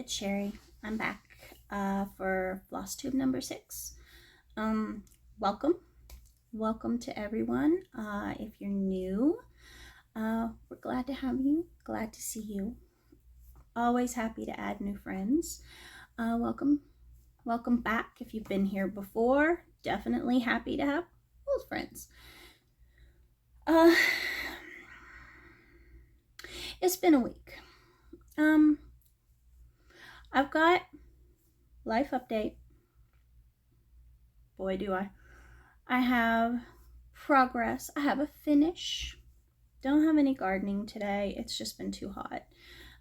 it's Sherry. I'm back for Flosstube number 6. Welcome. Welcome to everyone. If you're new, we're glad to have you. Glad to see you. Always happy to add new friends. Welcome. Welcome back. If you've been here before, definitely happy to have old friends. It's been a week. I've got life update. Boy, do I. I have progress. I have a finish. Don't have any gardening today. It's just been too hot.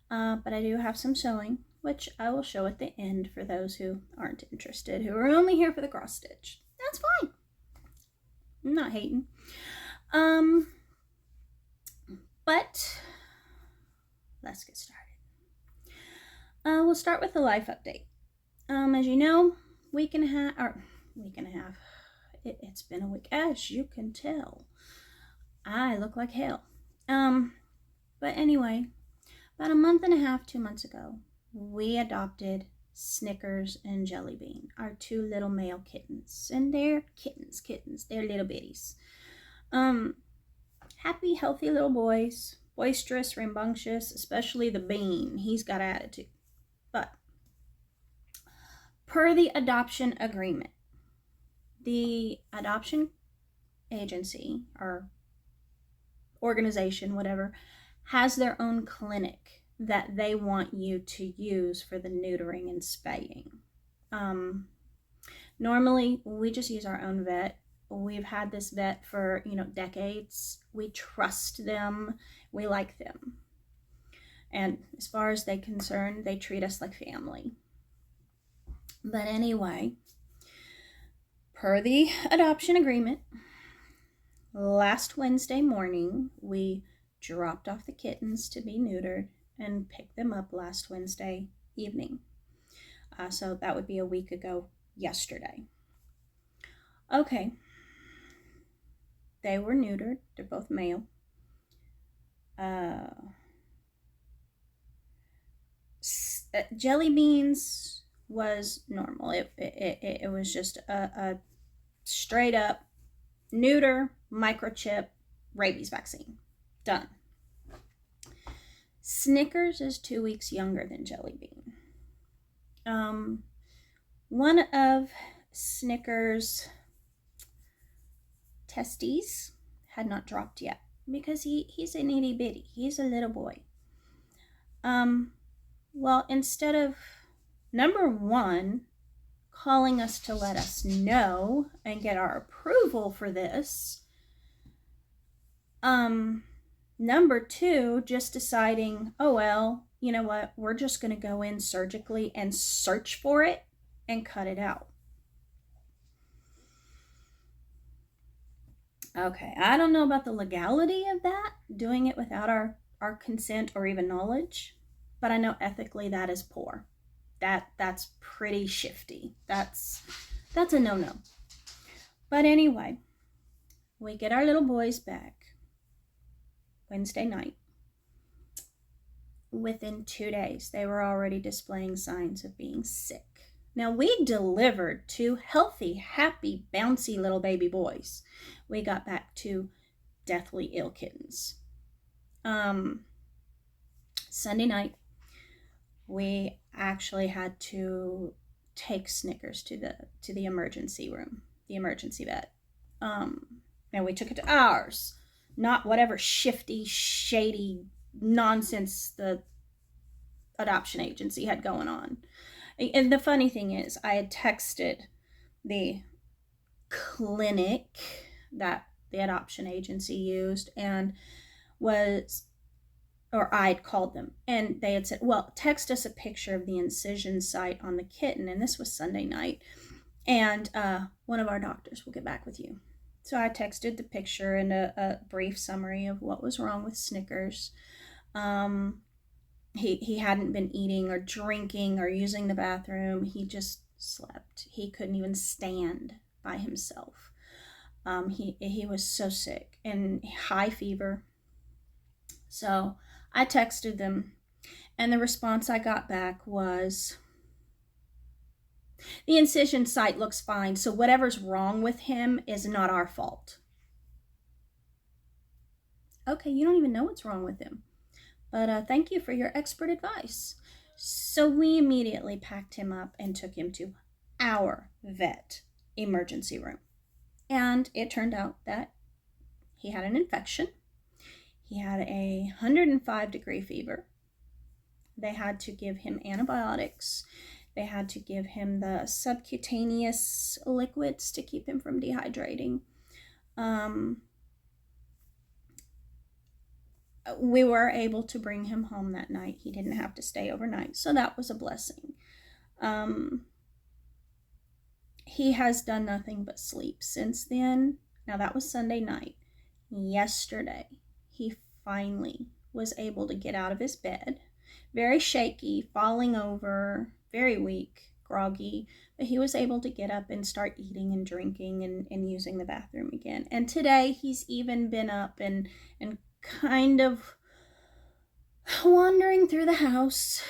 But I do have some sewing, which I will show at the end for those who aren't interested, who are only here for the cross stitch. That's fine. I'm not hating. But let's get started. We'll start with the life update. As you know, week and a half. It's been a week, as you can tell. I look like hell. But anyway, about a month and a half, 2 months ago, we adopted Snickers and Jelly Bean, our 2 little male kittens. And they're kittens. They're little bitties. Happy, healthy little boys. Boisterous, rambunctious, especially the Bean. He's got attitude. But per the adoption agreement, the adoption agency or organization, whatever, has their own clinic that they want you to use for the neutering and spaying. Normally, we just use our own vet. We've had this vet for, decades. We trust them. We like them. And as far as they're concerned, they treat us like family. But anyway, per the adoption agreement, last Wednesday morning, we dropped off the kittens to be neutered and picked them up last Wednesday evening. So that would be a week ago yesterday. Okay. They were neutered. They're both male. Jelly Beans was normal. It was just a straight up neuter, microchip, rabies vaccine. Done. Snickers is 2 weeks younger than Jelly Bean. One of Snickers' testes had not dropped yet because he's an itty bitty. He's a little boy. Well, instead of number 1 calling us to let us know and get our approval for this, number 2 just deciding, oh well, you know what, we're just going to go in surgically and search for it and cut it out. Okay, I don't know about the legality of that, doing it without our consent or even knowledge, but I know ethically that is poor. That's pretty shifty. That's a no-no. But anyway, we get our little boys back Wednesday night. Within 2 days, they were already displaying signs of being sick. Now, we delivered 2 healthy, happy, bouncy little baby boys. We got back 2 deathly ill kittens. Sunday night, we actually had to take Snickers to the emergency room, the emergency vet. And we took it to ours, not whatever shifty, shady nonsense the adoption agency had going on. And the funny thing is, I had texted the clinic that the adoption agency used and I'd called them, and they had said, well, text us a picture of the incision site on the kitten, and this was Sunday night, and one of our doctors will get back with you. So I texted the picture and a brief summary of what was wrong with Snickers. He hadn't been eating or drinking or using the bathroom. He just slept. He couldn't even stand by himself. He was so sick and high fever. So I texted them And the response I got back was, the incision site looks fine, so whatever's wrong with him is not our fault. Okay, you don't even know what's wrong with him. But thank you for your expert advice. So we immediately packed him up and took him to our vet emergency room. And it turned out that he had an infection. He had a 105-degree fever. They had to give him antibiotics. They had to give him the subcutaneous liquids to keep him from dehydrating. We were able to bring him home that night. He didn't have to stay overnight, so that was a blessing. He has done nothing but sleep since then. Now, that was Sunday night. Yesterday, he finally was able to get out of his bed. Very shaky, falling over, very weak, groggy, but he was able to get up and start eating and drinking and using the bathroom again. And today, he's even been up and kind of wandering through the house,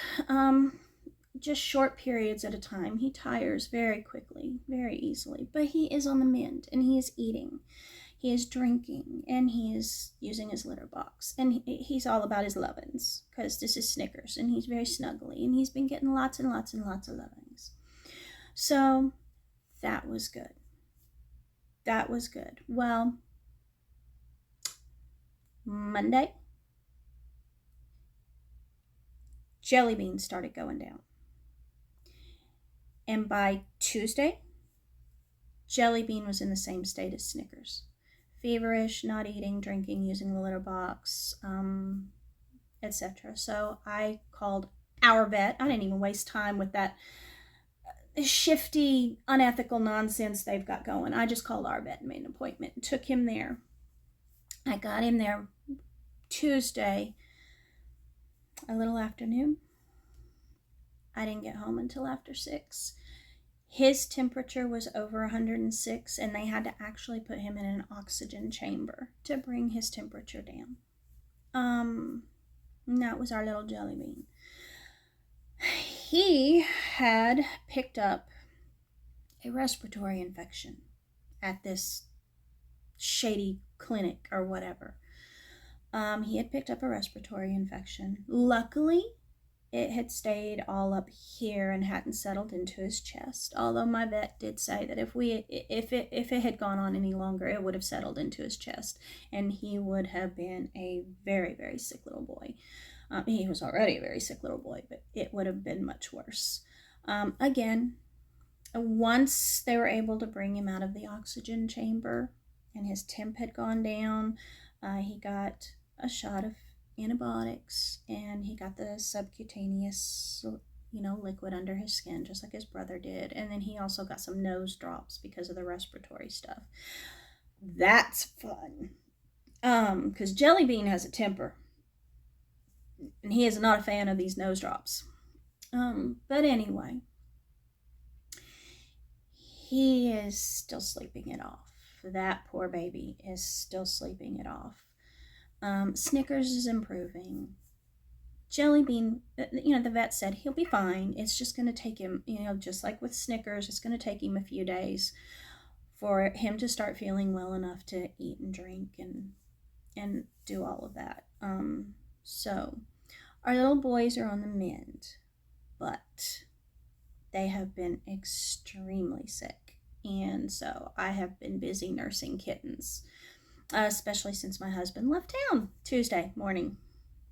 just short periods at a time. He tires very quickly, very easily, but he is on the mend, and he is eating, he is drinking, and he is using his litter box, and he's all about his lovin's, because this is Snickers, and he's very snuggly, and he's been getting lots and lots and lots of lovin's. So that was good. That was good. Well, Monday, Jelly Bean started going down. And by Tuesday, Jelly Bean was in the same state as Snickers. Feverish, not eating, drinking, using the litter box, etc. So I called our vet. I didn't even waste time with that shifty, unethical nonsense they've got going. I just called our vet and made an appointment and took him there. I got him there Tuesday, a little afternoon. I didn't get home until after 6. His temperature was over 106, and they had to actually put him in an oxygen chamber to bring his temperature down. And that was our little Jelly Bean. He had picked up a respiratory infection at this shady clinic or whatever. He had picked up a respiratory infection. Luckily, it had stayed all up here and hadn't settled into his chest. Although my vet did say that if it had gone on any longer, it would have settled into his chest, and he would have been a very, very sick little boy. He was already a very sick little boy, but it would have been much worse. Again, once they were able to bring him out of the oxygen chamber and his temp had gone down, he got a shot of antibiotics, and he got the subcutaneous, liquid under his skin, just like his brother did. And then he also got some nose drops because of the respiratory stuff. That's fun. Because Jelly Bean has a temper, and he is not a fan of these nose drops. But anyway, he is still sleeping it off. That poor baby is still sleeping it off. Snickers is improving. Jelly Bean, the vet said he'll be fine. It's just going to take him, just like with Snickers, it's going to take him a few days for him to start feeling well enough to eat and drink and do all of that. So our little boys are on the mend, but they have been extremely sick. And so I have been busy nursing kittens, especially since my husband left town Tuesday morning.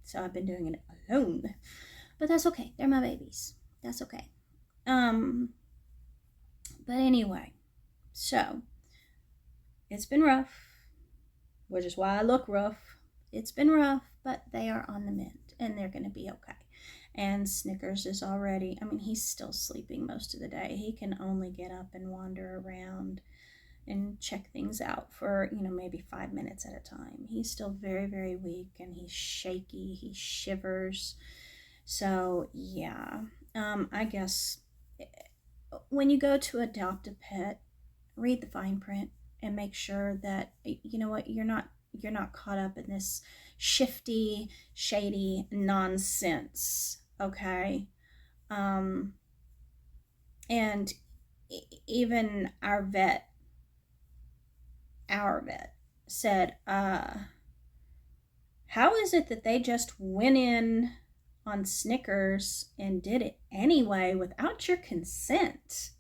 So I've been doing it alone. But that's okay. They're my babies. That's okay. But anyway, so it's been rough, which is why I look rough. It's been rough, but they are on the mend, and they're going to be okay. And Snickers is already, he's still sleeping most of the day. He can only get up and wander around and check things out for, maybe 5 minutes at a time. He's still very, very weak, and he's shaky. He shivers. So, yeah. I guess when you go to adopt a pet, read the fine print and make sure that, you're not you're not caught up in this shifty, shady nonsense, okay? And even our vet said, how is it that they just went in on Snickers and did it anyway without your consent?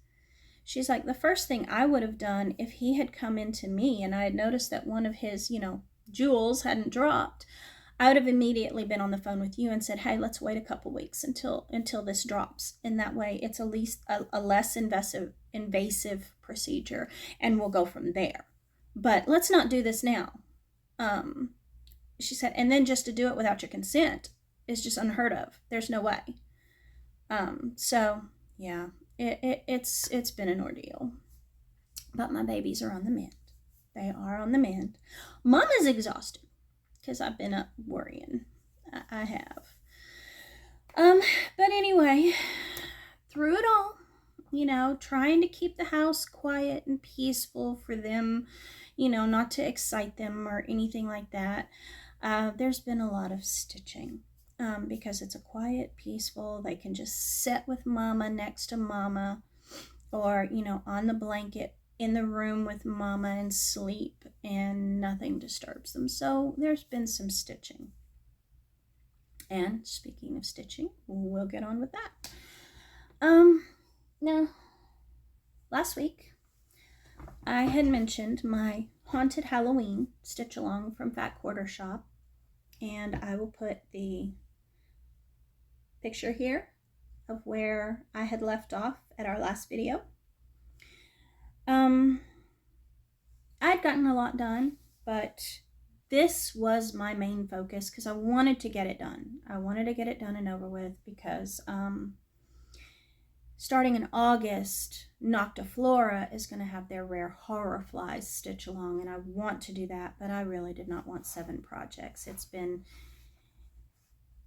She's like, the first thing I would have done if he had come into me and I had noticed that one of his, jewels hadn't dropped, I would have immediately been on the phone with you and said, hey, let's wait a couple weeks until this drops. And that way it's at least a less invasive procedure, and we'll go from there. But let's not do this now. She said, and then just to do it without your consent is just unheard of. There's no way. So yeah, it's been an ordeal. But my babies are on the mend. They are on the mend. Mama's exhausted because I've been up worrying. I have. But anyway, through it all, trying to keep the house quiet and peaceful for them, not to excite them or anything like that. There's been a lot of stitching because it's a quiet, peaceful, they can just sit with mama, next to mama, or, on the blanket in the room with mama and sleep, and nothing disturbs them. So there's been some stitching. And speaking of stitching, we'll get on with that. Now, last week, I had mentioned my Haunted Halloween stitch along from Fat Quarter Shop, and I will put the picture here of where I had left off at our last video. I'd gotten a lot done, but this was my main focus because I wanted to get it done. I wanted to get it done and over with because starting in August, Noctiflora is going to have their rare horror flies stitch along, and I want to do that, but I really did not want 7 projects. It's been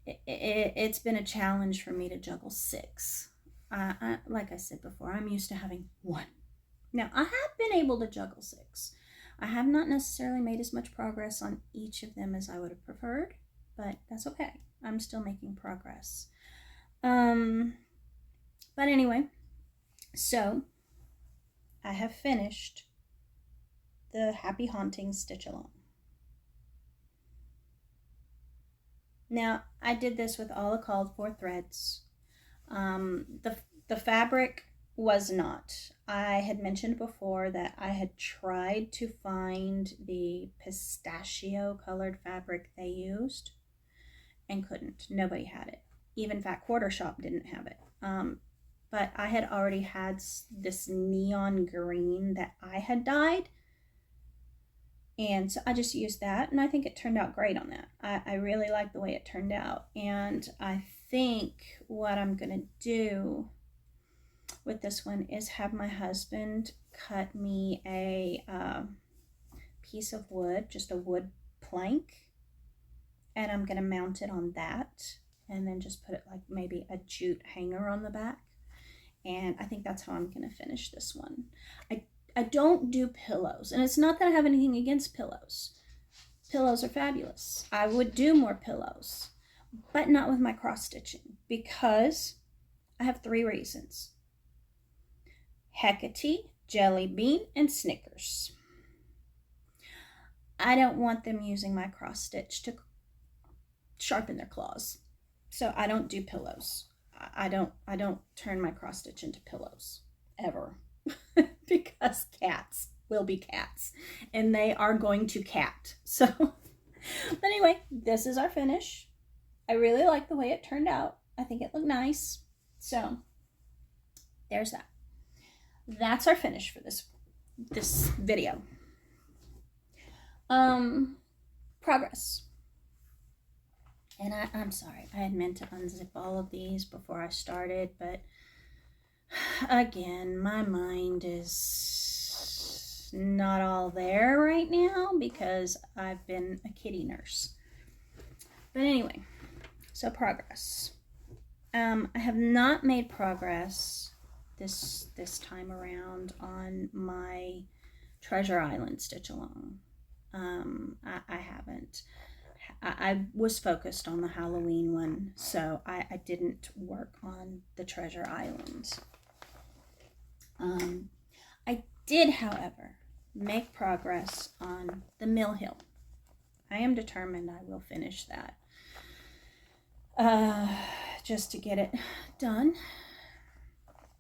a challenge for me to juggle 6. Like I said before, I'm used to having 1. Now, I have been able to juggle 6. I have not necessarily made as much progress on each of them as I would have preferred, but that's okay. I'm still making progress. But anyway, so I have finished the Happy Haunting stitch along. Now, I did this with all the called for threads. The fabric was not. I had mentioned before that I had tried to find the pistachio colored fabric they used and couldn't. Nobody had it. Even Fat Quarter Shop didn't have it. But I had already had this neon green that I had dyed. And so I just used that, and I think it turned out great on that. I really like the way it turned out. And I think what I'm going to do with this one is have my husband cut me a piece of wood, just a wood plank, and I'm going to mount it on that, and then just put it like maybe a jute hanger on the back. And I think that's how I'm going to finish this one. I don't do pillows, and it's not that I have anything against pillows. Pillows are fabulous. I would do more pillows, but not with my cross stitching, because I have 3 reasons. Hecate, Jelly Bean, and Snickers. I don't want them using my cross stitch to sharpen their claws. So I don't do pillows. I don't turn my cross stitch into pillows ever. Because cats will be cats, and they are going to cat. So, but anyway, this is our finish. I really like the way it turned out. I think it looked nice. So there's that. That's our finish for this video. Progress. And I'm sorry, I had meant to unzip all of these before I started, but again, my mind is not all there right now because I've been a kitty nurse. But anyway, so progress. I have not made progress this time around on my Treasure Island stitch along. I haven't. I was focused on the Halloween one, so I didn't work on the Treasure Island. I did, however, make progress on the Mill Hill. I am determined I will finish that. Just to get it done.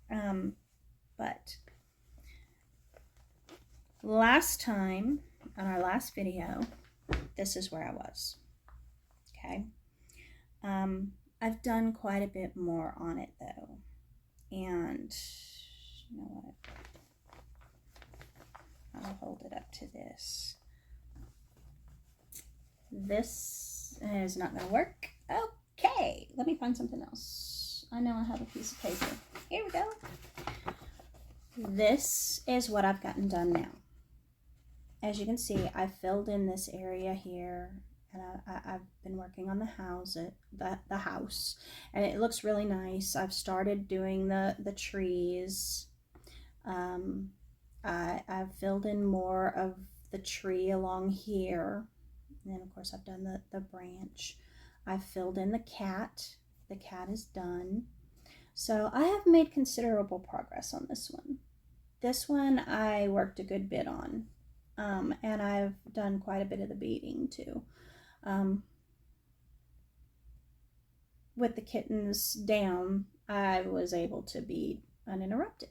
But last time, on our last video, this is where I was. Okay. I've done quite a bit more on it though. And you know what? I'll hold it up to this. This is not going to work. Okay, let me find something else. I know I have a piece of paper. Here we go. This is what I've gotten done now. As you can see, I filled in this area here, and I've been working on the house, and it looks really nice. I've started doing the trees. I've filled in more of the tree along here, and then of course I've done the branch. I've filled in the cat. The cat is done. So I have made considerable progress on this one. This one I worked a good bit on. And I've done quite a bit of the beading too. With the kittens down, I was able to bead uninterrupted.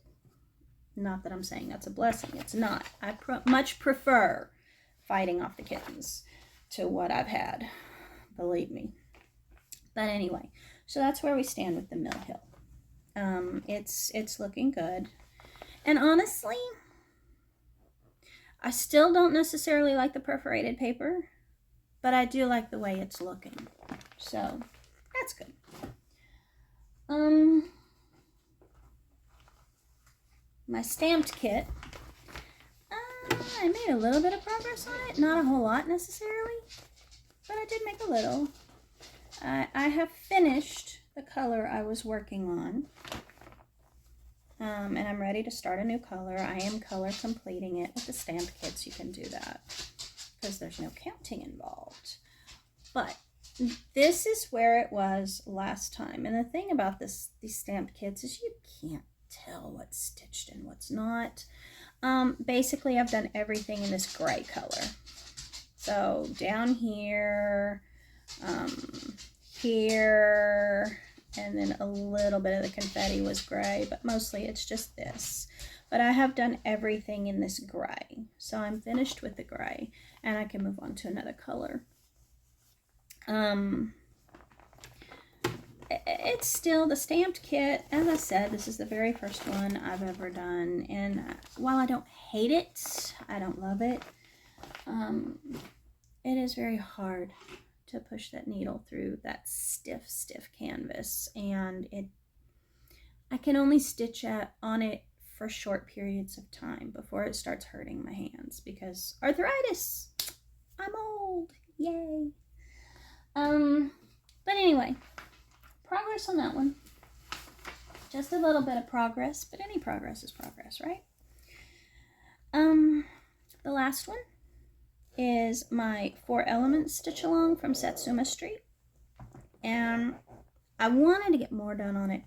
Not that I'm saying that's a blessing. It's not. I much prefer fighting off the kittens to what I've had. Believe me. But anyway, so that's where we stand with the Mill Hill. It's looking good. And honestly, I still don't necessarily like the perforated paper, but I do like the way it's looking. So that's good. My stamped kit, I made a little bit of progress on it. Not a whole lot necessarily, but I did make a little. I have finished the color I was working on. And I'm ready to start a new color. I am color completing it. With the stamped kits, you can do that because there's no counting involved. But this is where it was last time. And the thing about these stamped kits is you can't tell what's stitched and what's not. Basically, I've done everything in this gray color. So down here, here, and then a little bit of the confetti was gray, but mostly it's just this. But I have done everything in this gray. So I'm finished with the gray, and I can move on to another color. It's still the stamped kit. As I said, this is the very first one I've ever done. And while I don't hate it, I don't love it, it is very hard to push that needle through that stiff canvas, and I can only stitch on it for short periods of time before it starts hurting my hands because arthritis. I'm old, yay. But anyway, progress on that one. Just a little bit of progress, but any progress is progress, right? The last one is my 4 Elements stitch along from Satsuma Street, and I wanted to get more done on it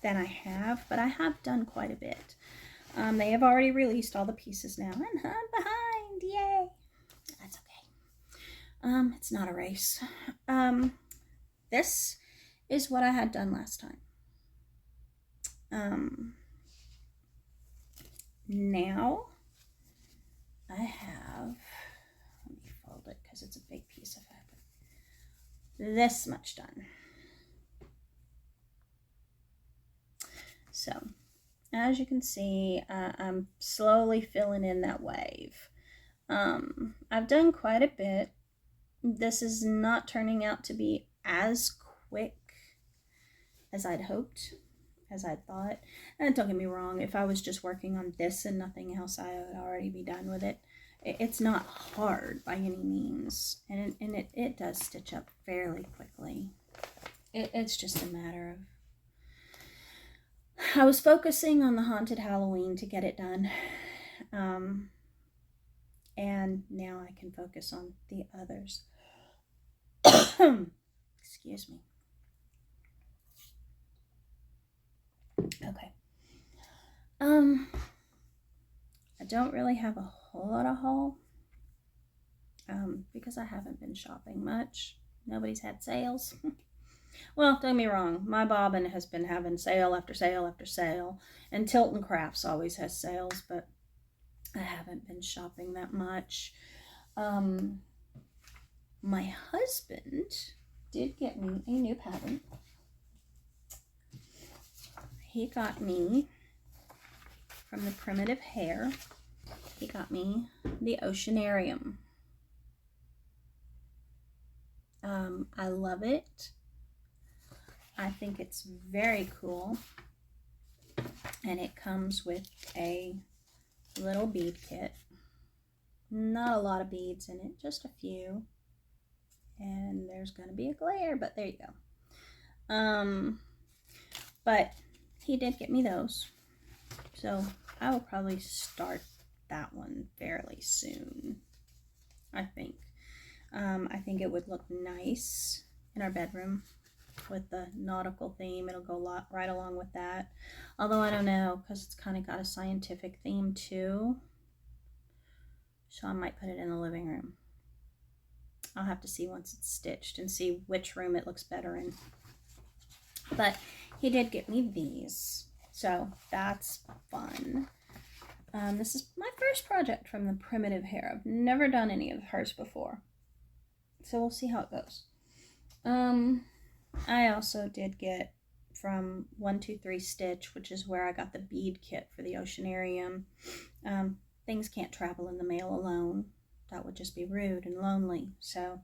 than I have, but I have done quite a bit. They have already released all the pieces now, and I'm behind, yay. That's okay. It's not a race. This is what I had done last time. Now I have, let me fold it because it's a big piece of fabric, this much done. So as you can see, I'm slowly filling in that wave. I've done quite a bit. This is not turning out to be as quick as I'd hoped, as I'd thought. And don't get me wrong, if I was just working on this and nothing else, I would already be done with it. It's not hard by any means, and it does stitch up fairly quickly. It's just a matter of, I was focusing on the Haunted Halloween to get it done. And now I can focus on the others. Excuse me. Okay. I don't really have a whole lot of haul because I haven't been shopping much. Nobody's had sales. Well, don't get me wrong, my bobbin has been having sale after sale after sale, and Tilton Crafts always has sales, but I haven't been shopping that much. My husband did get me a new pattern. He got me from the Primitive Hair. He got me the Oceanarium. I love it. I think it's very cool. And it comes with a little bead kit. Not a lot of beads in it, just a few. And there's going to be a glare, but there you go. But he did get me those. So I will probably start that one fairly soon, I think. I think it would look nice in our bedroom with the nautical theme. It'll go right along with that. Although I don't know, because it's kind of got a scientific theme too. So I might put it in the living room. I'll have to see once it's stitched and see which room it looks better in. But he did get me these. So that's fun. This is my first project from the Primitive Hair. I've never done any of hers before. So we'll see how it goes. I also did get from 123 Stitch, which is where I got the bead kit for the Oceanarium. Things can't travel in the mail alone. That would just be rude and lonely. So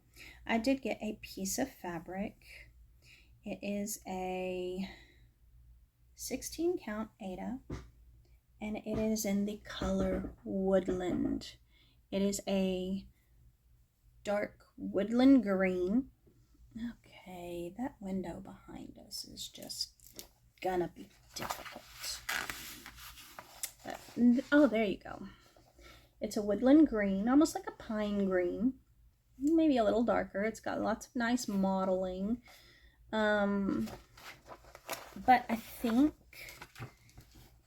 I did get a piece of fabric. It is a 16 count Aida, and it is in the color Woodland. It is a dark woodland green. Okay, that window behind us is just gonna be difficult. But, oh, there you go. It's a woodland green, almost like a pine green. Maybe a little darker. It's got lots of nice modeling. But I think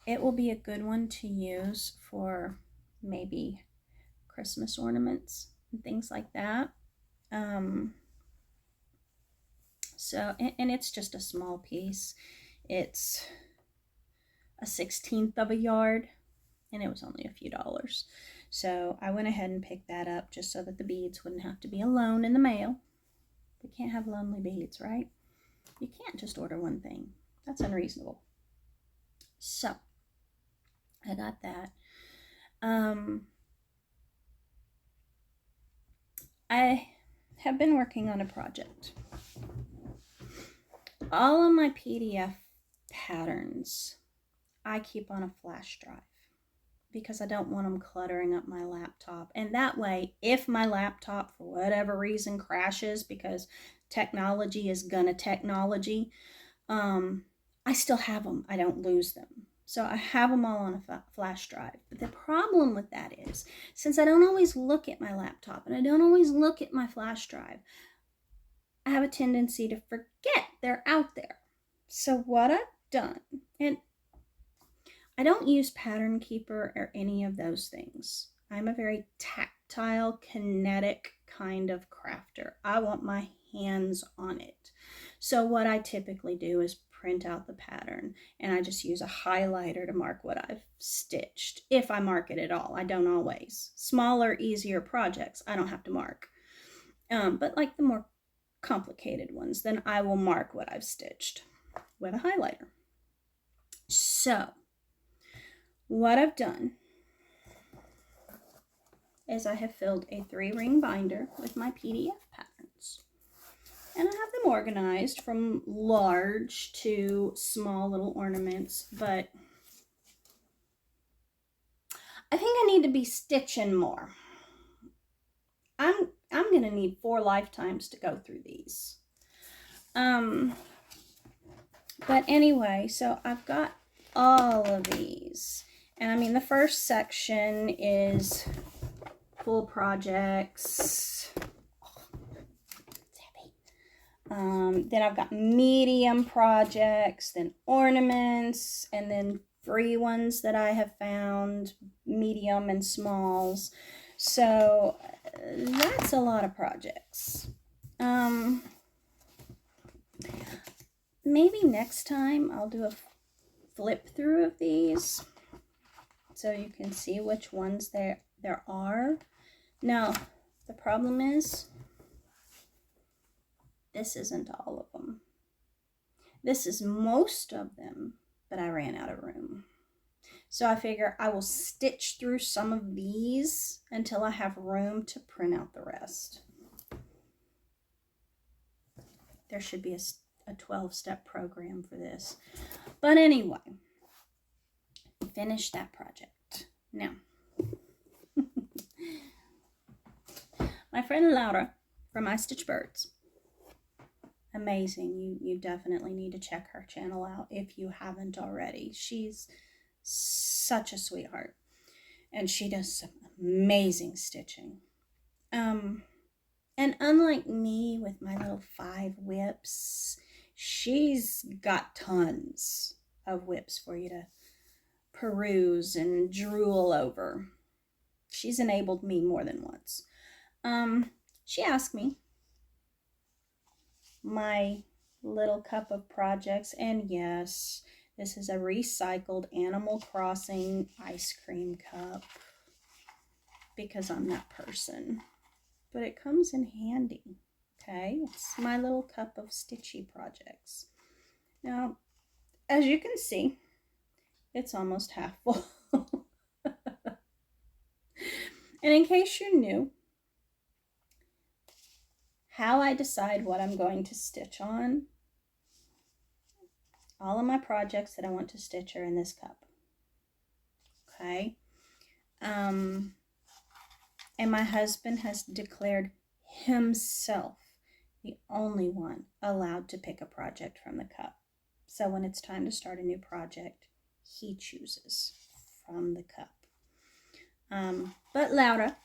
it will be a good one to use for maybe Christmas ornaments and things like that. So, and it's just a small piece. It's a 1/16 of a yard, and it was only a few dollars. So I went ahead and picked that up just so that the beads wouldn't have to be alone in the mail. We can't have lonely beads, right? You can't just order one thing. That's unreasonable. So I got that. I have been working on a project. All of my PDF patterns I keep on a flash drive because I don't want them cluttering up my laptop. And that way, if my laptop for whatever reason crashes, because technology is gonna technology, I still have them. I don't lose them. So I have them all on a flash drive. But the problem with that is, since I don't always look at my laptop and I don't always look at my flash drive, I have a tendency to forget they're out there. So what I've done, and I don't use Pattern Keeper or any of those things. I'm a very tactile, kinetic kind of crafter. I want my hands on it. So what I typically do is print out the pattern, and I just use a highlighter to mark what I've stitched. If I mark it at all, I don't always. Smaller, easier projects, I don't have to mark. But like the more complicated ones, then I will mark what I've stitched with a highlighter. So what I've done is I have filled a 3-ring binder with my PDF patterns. And I have them organized from large to small little ornaments, but I think I need to be stitching more. I'm going to need 4 lifetimes to go through these. But anyway, so I've got all of these. And I mean, the first section is full projects. Oh, it's heavy. Then I've got medium projects, then ornaments, and then free ones that I have found, medium and smalls. So that's a lot of projects. Maybe next time I'll do a flip through of these so you can see which ones there are. Now, the problem is this isn't all of them. This is most of them, but I ran out of room. So I figure I will stitch through some of these until I have room to print out the rest. There should be a 12-step program for this. But anyway, finish that project. Now, my friend Laura from I Stitch Birds. Amazing. You definitely need to check her channel out if you haven't already. She's such a sweetheart. And she does some amazing stitching. And unlike me with my little 5 whips, she's got tons of whips for you to peruse and drool over. She's enabled me more than once. She asked me my little cup of projects, and yes, this is a recycled Animal Crossing ice cream cup because I'm that person. But it comes in handy, okay? It's my little cup of stitchy projects. Now, as you can see, it's almost half full. And in case you're new, how I decide what I'm going to stitch on, all of my projects that I want to stitch are in this cup, okay? And my husband has declared himself the only one allowed to pick a project from the cup. So when it's time to start a new project, he chooses from the cup. But Laura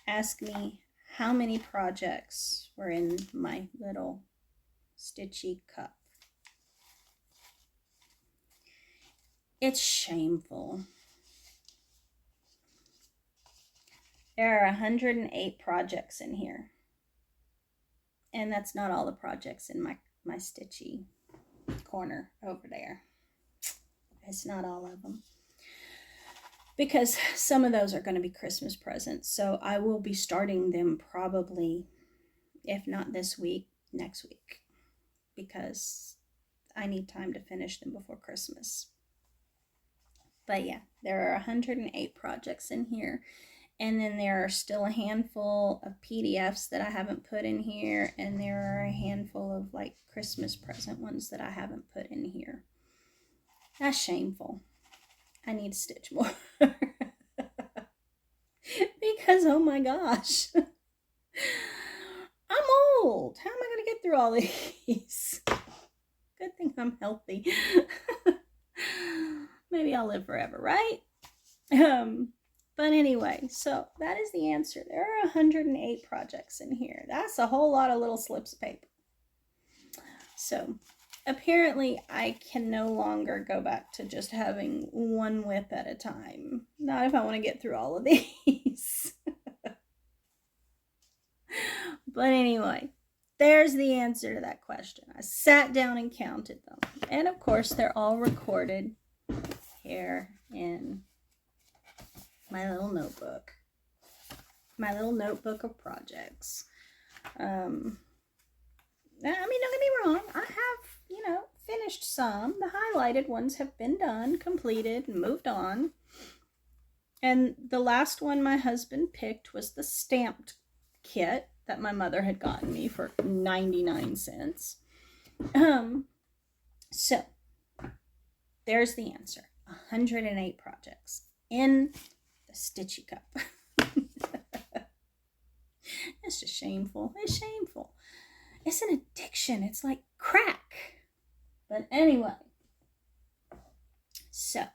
asked me how many projects were in my little stitchy cup. It's shameful. There are 108 projects in here. And that's not all the projects in my stitchy corner over there. It's not all of them. Because some of those are going to be Christmas presents. So I will be starting them probably, if not this week, next week. Because I need time to finish them before Christmas. But yeah, there are 108 projects in here. And then there are still a handful of PDFs that I haven't put in here. And there are a handful of like Christmas present ones that I haven't put in here. That's shameful. I need to stitch more. Because, oh my gosh. I'm old. How am I going to get through all these? Good thing I'm healthy. Maybe I'll live forever, right? But anyway, so that is the answer. There are 108 projects in here. That's a whole lot of little slips of paper. So apparently I can no longer go back to just having one whip at a time. Not if I want to get through all of these. But anyway, there's the answer to that question. I sat down and counted them. And of course, they're all recorded here in my little notebook. My little notebook of projects. I mean, don't get me wrong. I have, finished some. The highlighted ones have been done, completed, and moved on. And the last one my husband picked was the stamped kit that my mother had gotten me for 99 cents. So, there's the answer. 108 projects in the Stitchy Cup. It's just shameful. It's shameful. It's an addiction. It's like crack. But anyway. So,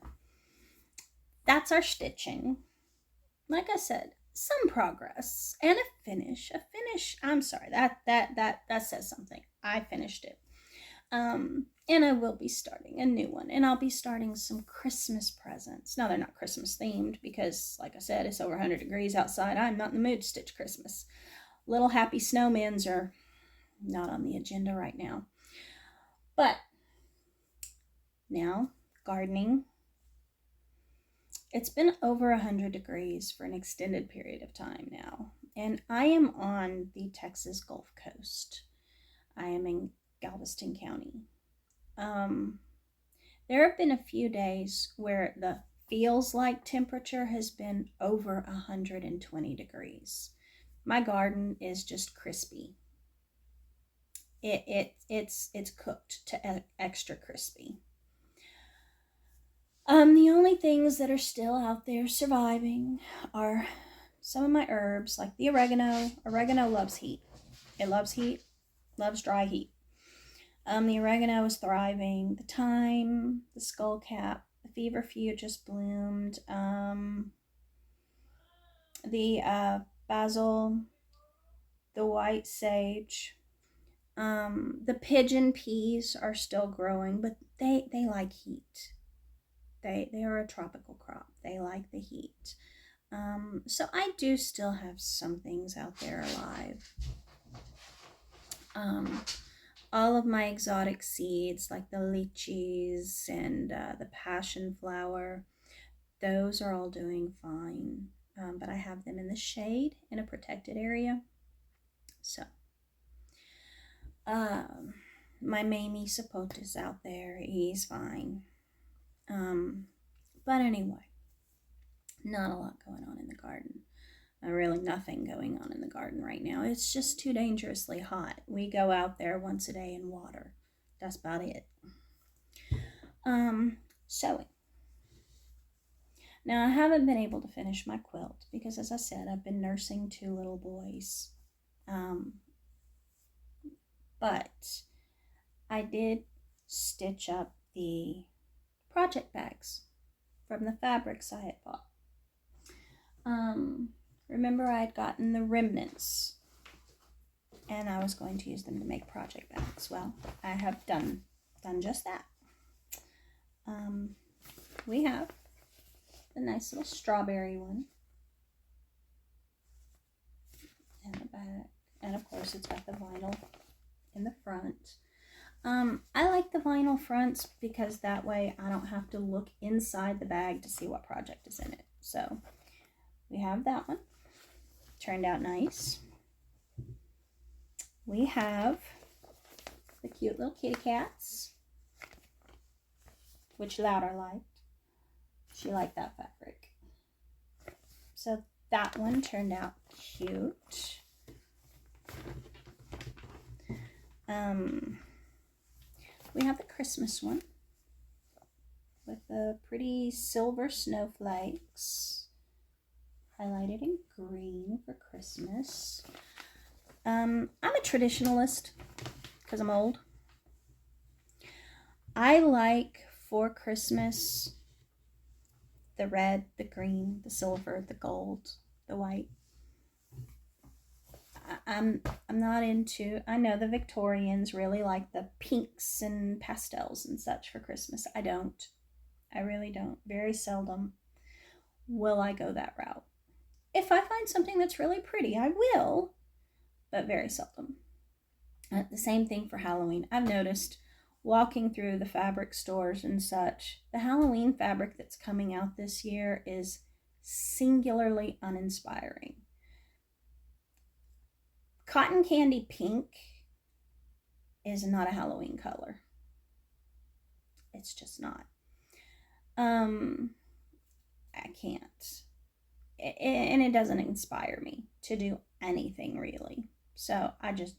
that's our stitching. Like I said, some progress and a finish. I'm sorry, that says something. I finished it. And I will be starting a new one, and I'll be starting some Christmas presents. Now, they're not Christmas themed because, like I said, it's over 100 degrees outside. I'm not in the mood to stitch Christmas. Little happy snowmans are not on the agenda right now. But now, gardening. It's been over 100 degrees for an extended period of time now, and I am on the Texas Gulf Coast. I am in Galveston County. There have been a few days where the feels like temperature has been over 120 degrees. My garden is just crispy. It's cooked to extra crispy. The only things that are still out there surviving are some of my herbs, like the oregano. Oregano loves heat. It loves heat, loves dry heat. The oregano is thriving. The thyme, the skullcap, the feverfew just bloomed. The basil, the white sage. The pigeon peas are still growing, but they like heat. They are a tropical crop. They like the heat. So I do still have some things out there alive. All of my exotic seeds, like the lychees and the passion flower, those are all doing fine. But I have them in the shade in a protected area. So, my Mamie Sapote is out there. He's fine. But anyway, not a lot going on in the garden. Really nothing going on in the garden right now. It's just too dangerously hot. We go out there once a day and water. That's about it. Sewing. Now, I haven't been able to finish my quilt because, as I said, I've been nursing 2 little boys. But I did stitch up the project bags from the fabrics I had bought. Remember, I had gotten the remnants and I was going to use them to make project bags. Well, I have done just that. We have the nice little strawberry one in the back, and of course it's got the vinyl in the front. I like the vinyl fronts because that way I don't have to look inside the bag to see what project is in it. So we have that one. Turned out nice. We have the cute little kitty cats, which Louder liked. She liked that fabric. So that one turned out cute. We have the Christmas one with the pretty silver snowflakes highlighted in green for Christmas. I'm a traditionalist because I'm old. I like for Christmas the red, the green, the silver, the gold, the white. I'm not into, I know the Victorians really like the pinks and pastels and such for Christmas. I don't. I really don't. Very seldom will I go that route. If I find something that's really pretty, I will, but very seldom. The same thing for Halloween. I've noticed walking through the fabric stores and such, the Halloween fabric that's coming out this year is singularly uninspiring. Cotton candy pink is not a Halloween color. It's just not. I can't. And it doesn't inspire me to do anything really. So I just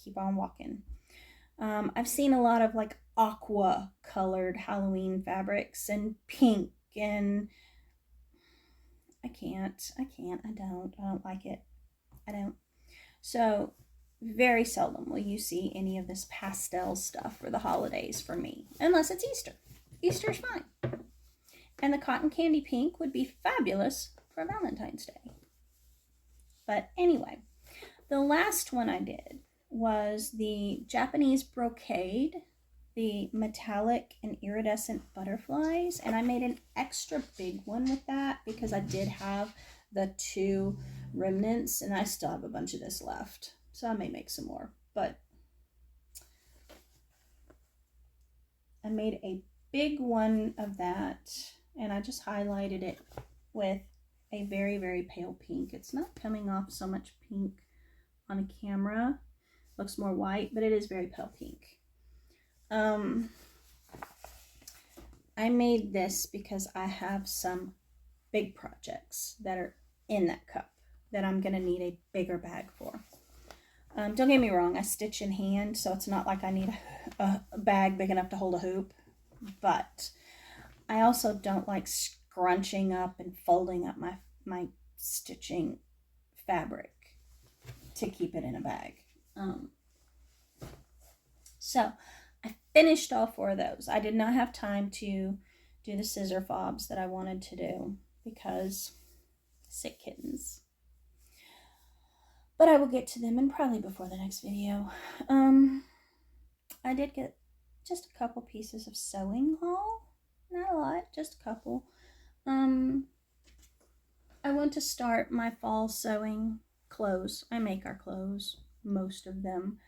keep on walking. I've seen a lot of like aqua colored Halloween fabrics and pink, and I don't like it. I don't. So very seldom will you see any of this pastel stuff for the holidays for me, unless it's Easter. Easter's fine. And the cotton candy pink would be fabulous for Valentine's Day. But anyway, the last one I did was the Japanese brocade, the metallic and iridescent butterflies, and I made an extra big one with that because I did have the 2 remnants, and I still have a bunch of this left, so I may make some more. But I made a big one of that, and I just highlighted it with a very, very pale pink. It's not coming off so much pink on a camera. Looks more white, but it is very pale pink. I made this because I have some big projects that are in that cup that I'm going to need a bigger bag for. Don't get me wrong, I stitch in hand, so it's not like I need a bag big enough to hold a hoop, but I also don't like scrunching up and folding up my stitching fabric to keep it in a bag. So I finished all 4 of those. I did not have time to do the scissor fobs that I wanted to do because sick kittens. But I will get to them, and probably before the next video. I did get just a couple pieces of sewing haul. Not a lot, just a couple. I want to start my fall sewing clothes. I make our clothes, most of them.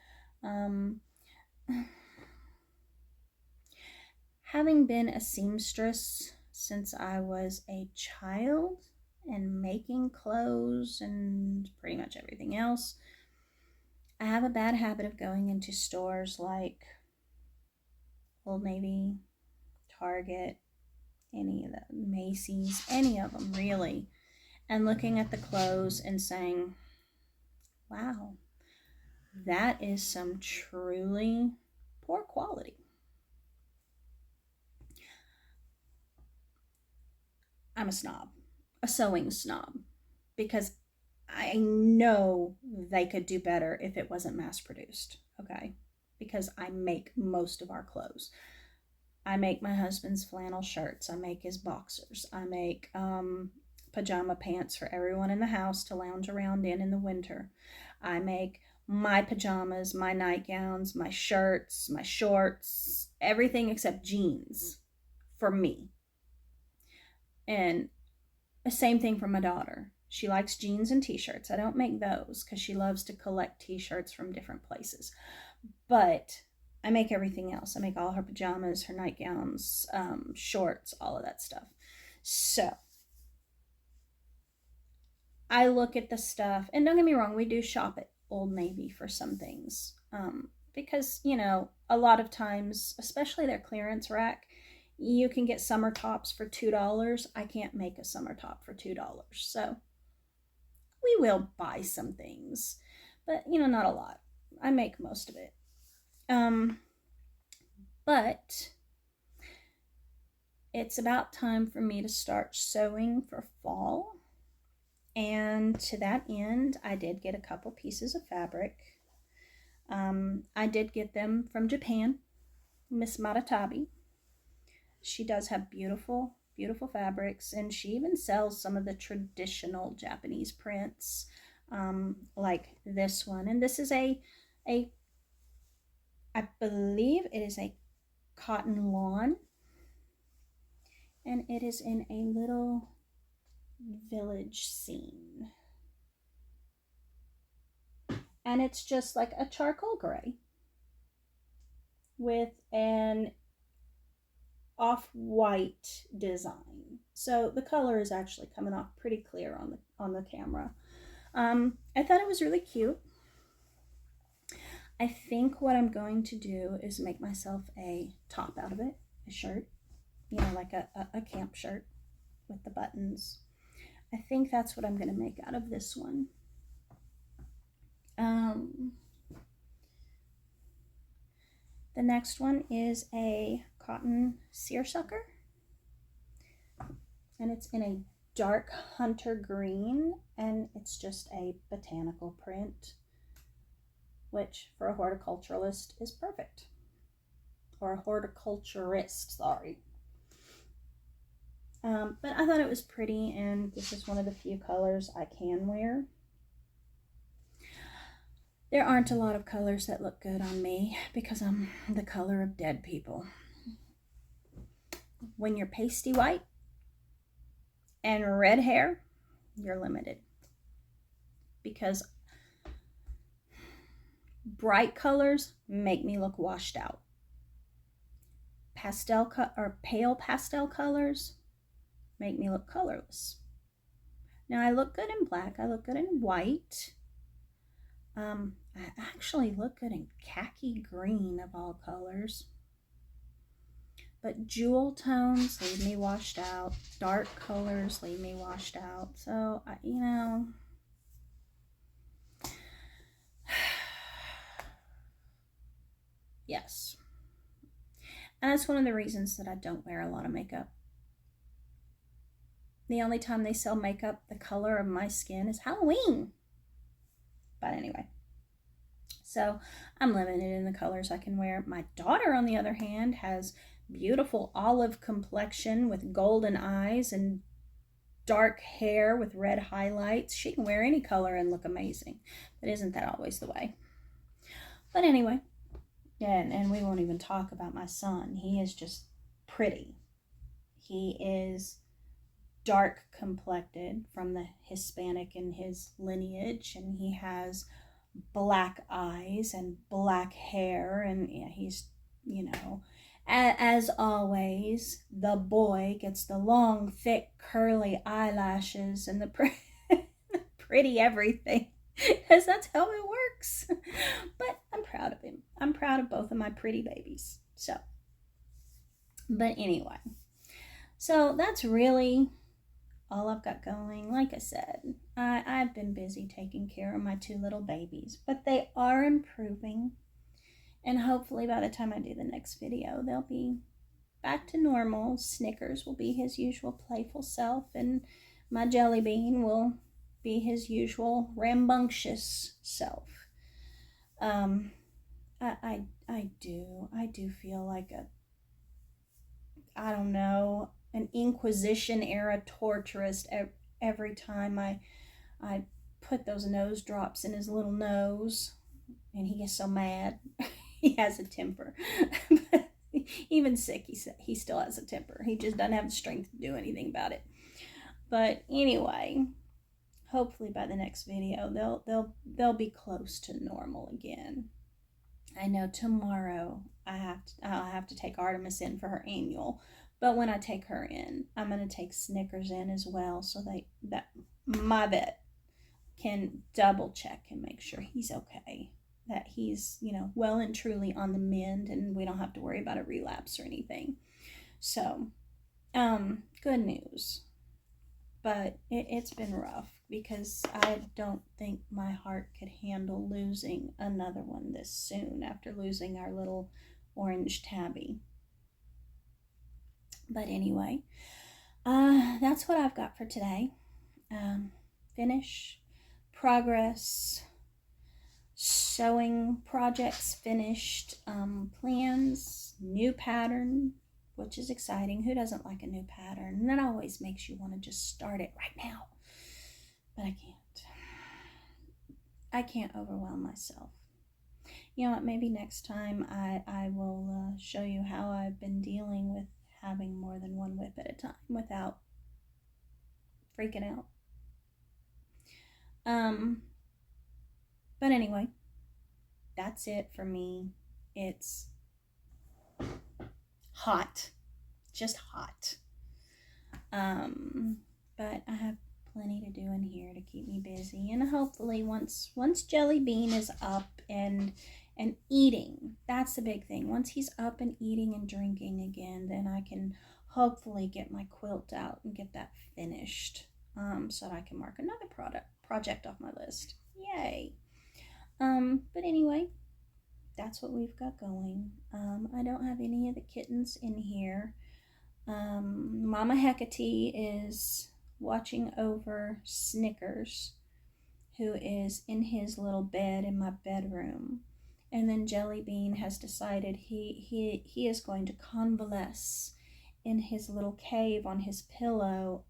Having been a seamstress since I was a child and making clothes and pretty much everything else, I have a bad habit of going into stores like Old Navy, Target, any of the Macy's, any of them really, and looking at the clothes and saying, wow, that is some truly poor quality. I'm a snob, a sewing snob, because I know they could do better if it wasn't mass produced, okay? Because I make most of our clothes. I make my husband's flannel shirts. I make his boxers. I make pajama pants for everyone in the house to lounge around in the winter. I make my pajamas, my nightgowns, my shirts, my shorts, everything except jeans for me. And the same thing for my daughter. She likes jeans and t-shirts. I don't make those because she loves to collect t-shirts from different places. But I make everything else. I make all her pajamas, her nightgowns, shorts, all of that stuff. So I look at the stuff, and don't get me wrong, we do shop at Old Navy for some things. Because, you know, a lot of times, especially their clearance rack, you can get summer tops for $2. I can't make a summer top for $2. So we will buy some things, but, you know, not a lot. I make most of it. But it's about time for me to start sewing for fall. And to that end, I did get a couple pieces of fabric. I did get them from Japan, Miss Maratabi. She does have beautiful, beautiful fabrics, and she even sells some of the traditional Japanese prints, like this one. And this is I believe it is a cotton lawn, and it is in a little village scene. And it's just like a charcoal gray with an off-white design. So the color is actually coming off pretty clear on the camera. I thought it was really cute. I think what I'm going to do is make myself a top out of it, a shirt, you know, like a camp shirt with the buttons. I think that's what I'm going to make out of this one. The next one is a cotton seersucker, and it's in a dark hunter green, and it's just a botanical print, which for a horticulturalist is perfect. Or a horticulturist, sorry. But I thought it was pretty, and this is one of the few colors I can wear. There aren't a lot of colors that look good on me because I'm the color of dead people. When you're pasty white and red hair, you're limited. Because bright colors make me look washed out. Pale pastel colors make me look colorless. Now I look good in black, I look good in white. I actually look good in khaki green of all colors. But jewel tones leave me washed out. Dark colors leave me washed out. So, you know, yes. And that's one of the reasons that I don't wear a lot of makeup. The only time they sell makeup the color of my skin is Halloween. But anyway, so I'm limited in the colors I can wear. My daughter, on the other hand, has beautiful olive complexion with golden eyes and dark hair with red highlights. She can wear any color and look amazing. But isn't that always the way? But anyway, and we won't even talk about my son. He is just pretty. He is dark complected from the Hispanic in his lineage, and he has black eyes and black hair, and yeah, he's, you know, as always, the boy gets the long, thick, curly eyelashes and the pretty everything, because that's how it works. But I'm proud of him. I'm proud of both of my pretty babies. So, but anyway, so that's really all I've got going. Like I said, I've been busy taking care of my 2 little babies, but they are improving. And hopefully by the time I do the next video, they'll be back to normal. Snickers will be his usual playful self, and my Jelly Bean will be his usual rambunctious self. I do feel like I don't know, an Inquisition era torturist every time I put those nose drops in his little nose, and he gets so mad. He has a temper. But even sick, he still has a temper. He just doesn't have the strength to do anything about it. But anyway, hopefully by the next video they'll be close to normal again. I know tomorrow I'll have to take Artemis in for her annual, but when I take her in, I'm going to take Snickers in as well, so that my vet can double check and make sure he's okay, that he's, you know, well and truly on the mend, and we don't have to worry about a relapse or anything. So, good news. But it's been rough because I don't think my heart could handle losing another one this soon after losing our little orange tabby. But anyway, that's what I've got for today. Finish, progress, sewing projects finished, plans, new pattern, which is exciting. Who doesn't like a new pattern? And that always makes you want to just start it right now. But I can't overwhelm myself. You know what, maybe next time I will show you how I've been dealing with having more than one whip at a time without freaking out. But anyway, that's it for me. It's hot, just hot. But I have plenty to do in here to keep me busy, and hopefully once Jelly Bean is up and eating, that's the big thing. Once he's up and eating and drinking again, then I can hopefully get my quilt out and get that finished, so that I can mark another project off my list. Yay. But anyway, that's what we've got going. I don't have any of the kittens in here. Mama Hecate is watching over Snickers, who is in his little bed in my bedroom. And then Jelly Bean has decided he is going to convalesce in his little cave on his pillow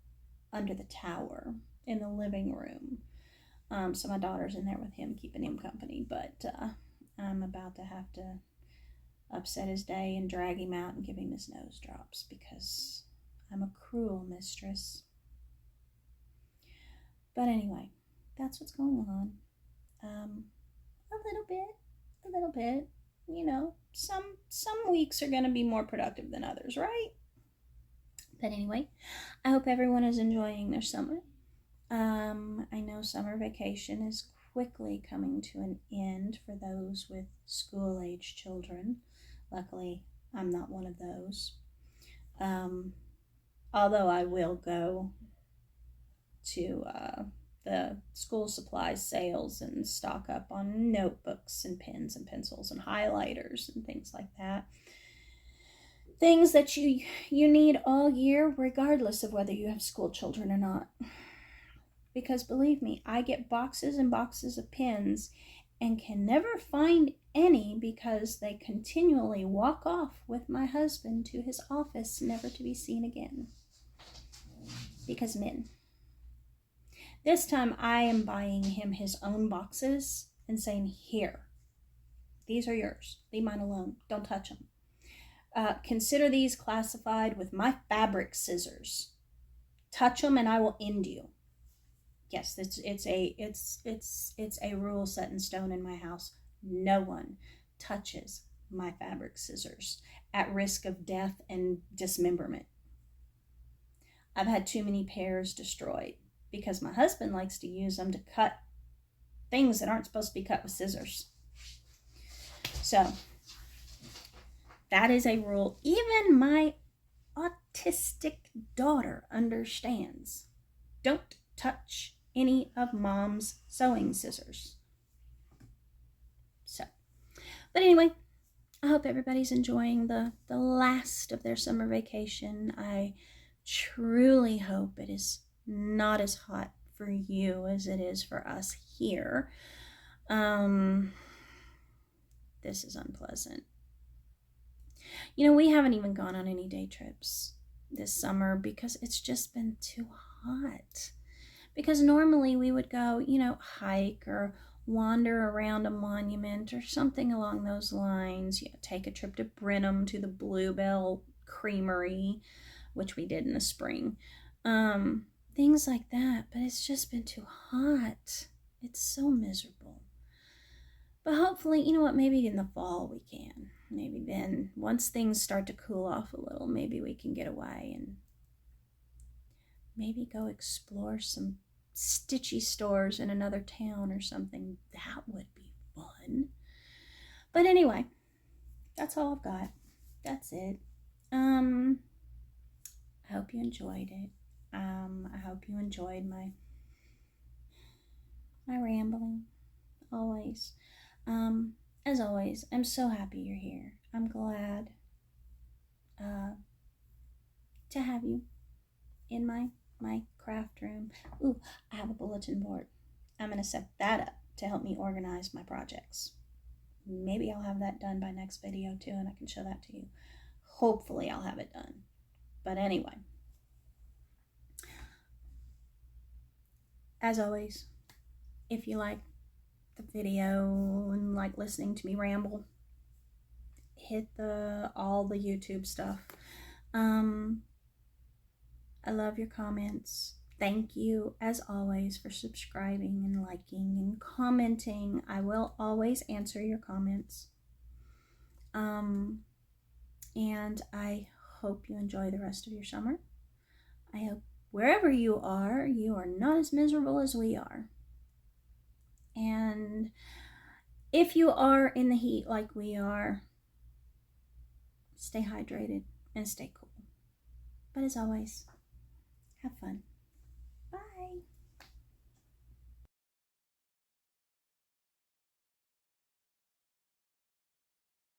under the tower in the living room. So my daughter's in there with him, keeping him company, but I'm about to have to upset his day and drag him out and give him his nose drops because I'm a cruel mistress. But anyway, that's what's going on. A little bit. You know, some weeks are going to be more productive than others, right? But anyway, I hope everyone is enjoying their summer. I know summer vacation is quickly coming to an end for those with school-age children. Luckily, I'm not one of those. Although I will go to the school supplies sales and stock up on notebooks and pens and pencils and highlighters and things like that. Things that you need all year, regardless of whether you have school children or not. Because believe me, I get boxes and boxes of pens and can never find any because they continually walk off with my husband to his office, never to be seen again. Because men. This time I am buying him his own boxes and saying, here, these are yours. Leave mine alone. Don't touch them. Consider these classified with my fabric scissors. Touch them and I will end you. Yes, it's a rule set in stone in my house. No one touches my fabric scissors at risk of death and dismemberment. I've had too many pairs destroyed because my husband likes to use them to cut things that aren't supposed to be cut with scissors. So that is a rule. Even my autistic daughter understands. Don't touch any of mom's sewing scissors. So, but anyway, I hope everybody's enjoying the last of their summer vacation. I truly hope it is not as hot for you as it is for us here. This is unpleasant. You know, we haven't even gone on any day trips this summer because it's just been too hot. Because normally we would go, you know, hike or wander around a monument or something along those lines. You know, take a trip to Brenham to the Bluebell Creamery, which we did in the spring. Things like that. But it's just been too hot. It's so miserable. But hopefully, you know what, maybe in the fall we can. Maybe then, once things start to cool off a little, maybe we can get away and maybe go explore some stitchy stores in another town or something. That would be fun. But anyway, that's all I've got. That's it. I hope you enjoyed it. I hope you enjoyed my rambling. Always. As always, I'm so happy you're here. I'm glad to have you in my craft room. Ooh, I have a bulletin board. I'm going to set that up to help me organize my projects. Maybe I'll have that done by next video too, and I can show that to you. Hopefully I'll have it done. But anyway, as always, if you like the video and like listening to me ramble, hit all the YouTube stuff. I love your comments. Thank you, as always, for subscribing and liking and commenting. I will always answer your comments. And I hope you enjoy the rest of your summer. I hope wherever you are not as miserable as we are. And if you are in the heat like we are, stay hydrated and stay cool. But as always, have fun.